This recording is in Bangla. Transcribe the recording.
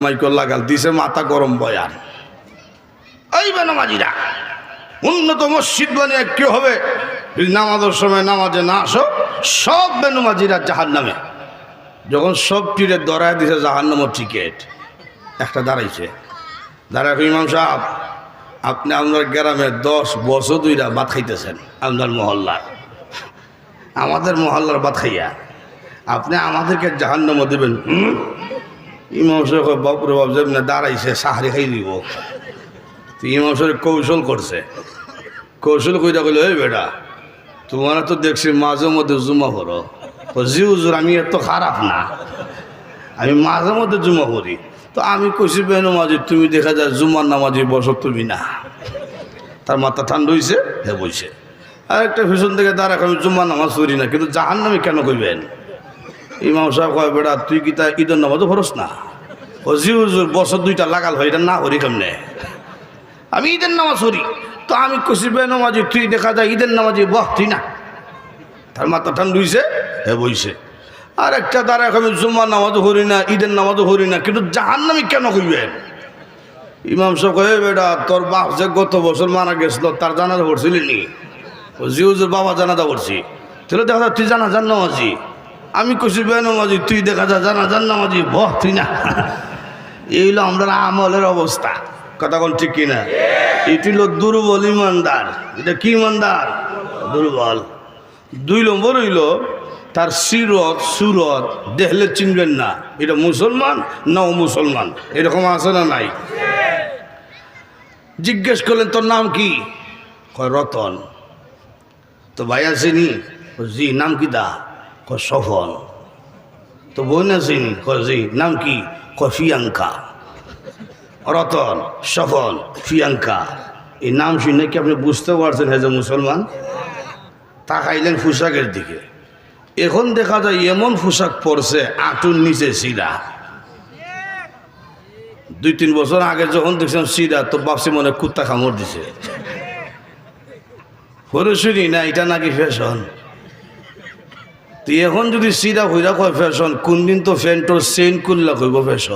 মাইকল লাগাল দিছে মাথা গরম বয়ান। এই বেনামাজিরা উন্নত মসজিদ বানিয়ে কি হবে? নামাজের সময় নামাজে না আসো, সব বেনামাজিরা জাহান্নামে। যখন সব টিরে দরায় দিছে জাহান্নামের টিকিট, একটা দাঁড়াইছে, দাঁড়ায় ইমাম সাহেব আপনি আপনার গ্রামে 10 বছর দুইটা ভাত খাইতেছেন, আপনার মহল্লার, আমাদের মহল্লার ভাত খাইয়া আপনি আমাদেরকে জাহান্নামে দেবেন? ইমাম সাহেব বাপরে বাপ যেমনি দাঁড়াইছে সাহারি খাই দিব। তো ইমাম সাহেব কৌশল করছে, কৌশল কইরা কইল, এই বেটা তোমার তো দেখছি মাঝে মধ্যে জুমা করো। জি হুজুর আমি এত খারাপ না, আমি মাঝে মধ্যে জুমা করি। তো আমি কইছি বেনামাজি তুমি দেখা যায় জুমার নামাজি বসো তুমি না। তার মাথা ঠান্ডা হয়েছে, হে বইছে। আর একটা পিছন থেকে দাঁড়াক আমি জুম্মার নামাজ পড়ি না, কিন্তু জাহান্নামে কেন কইবেন? ইমাম সাহেব কয় বেটা তুই কি তা ঈদের নামাজও ফরস না? ও জি হুজুর বছর দুইটা লাগাল হয়, এটা না করি কেমনে? আমি ঈদের নামাজ পড়ি। তো আমি কইছি বেনামাজি তুই দেখা যায় ঈদের নামাজি বহ তুই না। তার মাথা ঠান্ডা হয়েছে, হে বইছে। আর একটা দাঁড়াক আমি জুম্মার নামাজও পড়ি না, ঈদের নামাজও পড়ি না, কিন্তু জাহান্নামে কেন কইবেন? ইমাম সাহেব কয় বেটা তোর বাপ যে গত বছর মারা গেছিল তার জানাজা পড়ছিলি নি? ও জি হুজুর বাবা জানাজা পড়ছি। তাহলে দেখা যায় তুই জানাজার নামাজি। আমি কইছি বেনামাজি তুই দেখা যায় জানাজার নামাজি বহ তুই না। এই হলো আমরা আমলের অবস্থা, কথা কোন ঠিক কিনা? এটি হলো দুর্বল ইমানদার। এটা কি ইমানদার? দুর্বল। 2 নম্বর হইল তার সিরত সুরত দেখলে চিনবেন না এটা মুসলমান না ও মুসলমান, এরকম আছে না নাই? জিজ্ঞেস করলেন তোর নাম কি? কয় রতন। তো ভাই আসেনি? জি। নাম কি দা? কয় সফল। তো বোন আসেনি? কয় জি। নাম কি? কয় প্রিয়াঙ্কা। রতন, সফল, প্রিয়াঙ্কা, এই নাম শুনে কি আপনি বুঝতে পারছেন হ্যাঁ যে মুসলমান? তাকাইলেন পোশাকের দিকে। এখন দেখা যায় এমন পোশাক পরছে আঁটুর নিচে সিরা। 2-3 বছর আগে যখন দেখছিলাম সিরা তো ভাবছি মনে কুত্তা কামড় দিছে। পরে শুনি না এটা নাকি ফ্যাশন। তো এখন যদি সিরা হইরা কয় ফ্যাশন, কোন দিন তো ফ্যান্টোর চেইন করলা কইব ফ্যাশন।